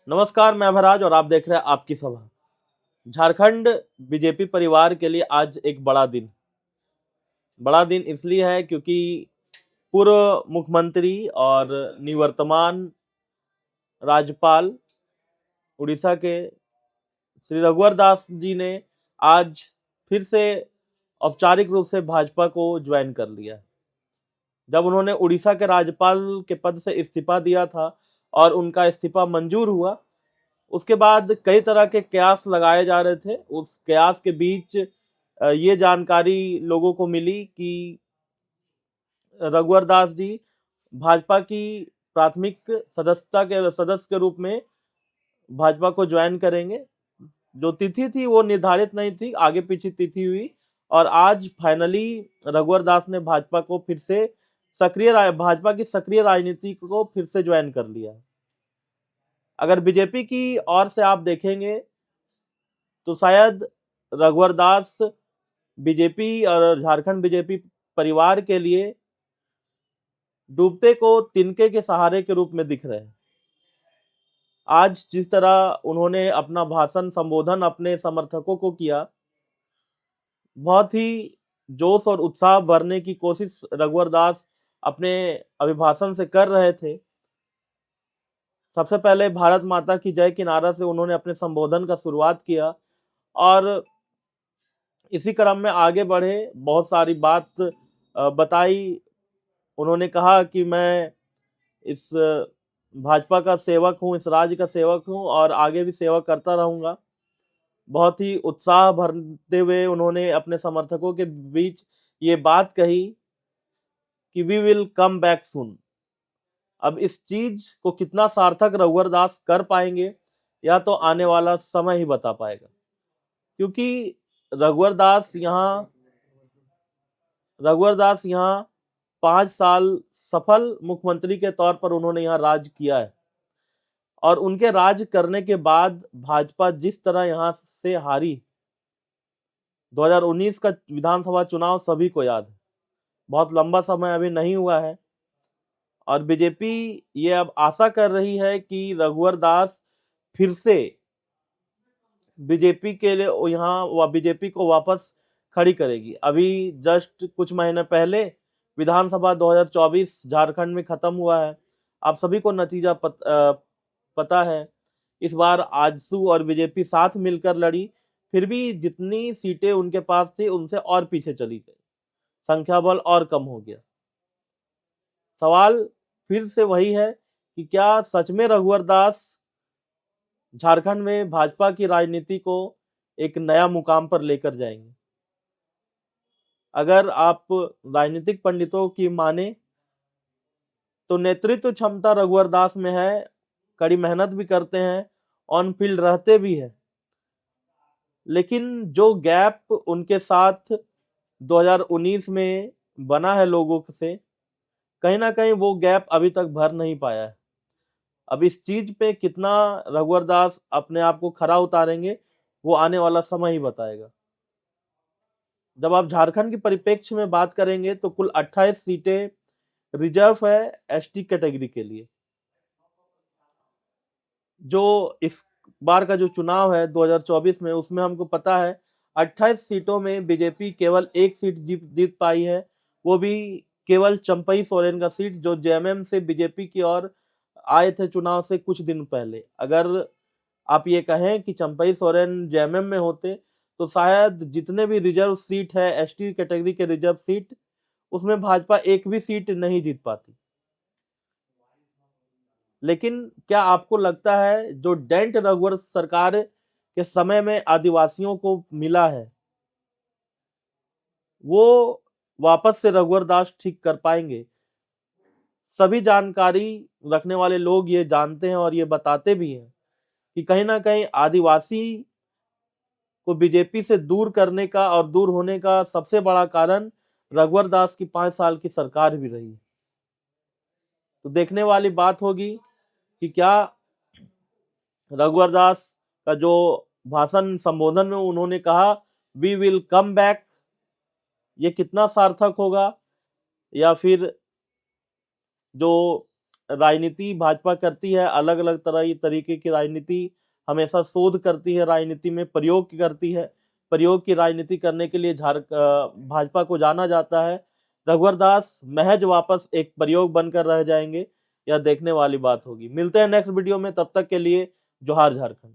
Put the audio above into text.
नमस्कार, मैं अभराज और आप देख रहे हैं आपकी सभा। झारखंड बीजेपी परिवार के लिए आज एक बड़ा दिन इसलिए है क्योंकि पूर्व मुख्यमंत्री और निवर्तमान राज्यपाल उड़ीसा के श्री रघुवर दास जी ने आज फिर से औपचारिक रूप से भाजपा को ज्वाइन कर लिया। जब उन्होंने उड़ीसा के राज्यपाल के पद से इस्तीफा दिया था और उनका इस्तीफा मंजूर हुआ, उसके बाद कई तरह के कयास लगाए जा रहे थे। उस कयास के बीच ये जानकारी लोगों को मिली कि रघुवर दास जी भाजपा की प्राथमिक सदस्य के रूप में भाजपा को ज्वाइन करेंगे। जो तिथि थी वो निर्धारित नहीं थी, आगे पीछे तिथि हुई और आज फाइनली रघुवर दास ने भाजपा की सक्रिय राजनीति को फिर से ज्वाइन कर लिया। अगर बीजेपी की ओर से आप देखेंगे तो शायद रघुवर दास बीजेपी और झारखंड बीजेपी परिवार के लिए डूबते को तिनके के सहारे के रूप में दिख रहे हैं। आज जिस तरह उन्होंने अपना भाषण संबोधन अपने समर्थकों को किया, बहुत ही जोश और उत्साह भरने की कोशिश रघुवर दास अपने अभिभाषण से कर रहे थे। सबसे पहले भारत माता की जय के नारा से उन्होंने अपने संबोधन का शुरुआत किया और इसी क्रम में आगे बढ़े, बहुत सारी बात बताई। उन्होंने कहा कि मैं इस भाजपा का सेवक हूं, इस राज्य का सेवक हूं और आगे भी सेवा करता रहूंगा। बहुत ही उत्साह भरते हुए उन्होंने अपने समर्थकों के बीच ये बात कही कि we will come back soon. अब इस चीज को कितना सार्थक रघुवर दास कर पाएंगे या तो आने वाला समय ही बता पाएगा, क्योंकि रघुवर दास यहाँ 5 साल सफल मुख्यमंत्री के तौर पर उन्होंने यहाँ राज किया है और उनके राज करने के बाद भाजपा जिस तरह यहाँ से हारी, 2019 का विधानसभा चुनाव सभी को याद है। बहुत लंबा समय अभी नहीं हुआ है और बीजेपी ये अब आशा कर रही है कि रघुवर दास फिर से बीजेपी के लिए यहाँ बीजेपी को वापस खड़ी करेगी। अभी जस्ट कुछ महीने पहले विधानसभा 2024 झारखंड में खत्म हुआ है। आप सभी को नतीजा पता है। इस बार आजसू और बीजेपी साथ मिलकर लड़ी, फिर भी जितनी सीटें उनके पास थी उनसे और पीछे चली गई, संख्या बल और कम हो गया। सवाल फिर से वही है कि क्या सच में रघुवर दास झारखंड में भाजपा की राजनीति को एक नया मुकाम पर लेकर जाएंगे। अगर आप राजनीतिक पंडितों की माने तो नेतृत्व क्षमता रघुवर दास में है, कड़ी मेहनत भी करते हैं, ऑन फील्ड रहते भी हैं, लेकिन जो गैप उनके साथ 2019 में बना है लोगों से, कहीं ना कहीं वो गैप अभी तक भर नहीं पाया है। अब इस चीज पे कितना रघुवर दास अपने आप को खरा उतारेंगे वो आने वाला समय ही बताएगा। जब आप झारखंड के परिप्रेक्ष्य में बात करेंगे तो कुल 28 सीटें रिजर्व है एसटी कैटेगरी के लिए। जो इस बार का जो चुनाव है 2024 में, उसमें हमको पता है 28 सीटों में बीजेपी केवल एक सीट जीत पाई है, वो भी केवल चंपई सोरेन का सीट, जो जेएमएम से बीजेपी की ओर आए थे चुनाव से कुछ दिन पहले। अगर आप ये कहें कि चंपई सोरेन जेएमएम में होते तो शायद जितने भी रिजर्व सीट है एसटी कैटेगरी के रिजर्व सीट, उसमें भाजपा एक भी सीट नहीं जीत पाती। लेकिन क्या आपको लगता है जो डेंट रघुवर सरकार के समय में आदिवासियों को मिला है वो वापस से रघुवर दास ठीक कर पाएंगे? सभी जानकारी रखने वाले लोग ये जानते हैं और ये बताते भी हैं कि कहीं ना कहीं आदिवासी को बीजेपी से दूर करने का और दूर होने का सबसे बड़ा कारण रघुवर दास की 5 साल की सरकार भी रही। तो देखने वाली बात होगी कि क्या रघुवर दास का जो भाषण संबोधन में उन्होंने कहा वी विल कम बैक, ये कितना सार्थक होगा, या फिर जो राजनीति भाजपा करती है, अलग अलग तरीके की राजनीति हमेशा शोध करती है, राजनीति में प्रयोग करती है। प्रयोग की राजनीति करने के लिए भाजपा को जाना जाता है। रघुवर दास महज वापस एक प्रयोग बनकर रह जाएंगे, यह देखने वाली बात होगी। मिलते हैं नेक्स्ट वीडियो में, तब तक के लिए जोहार झारखंड।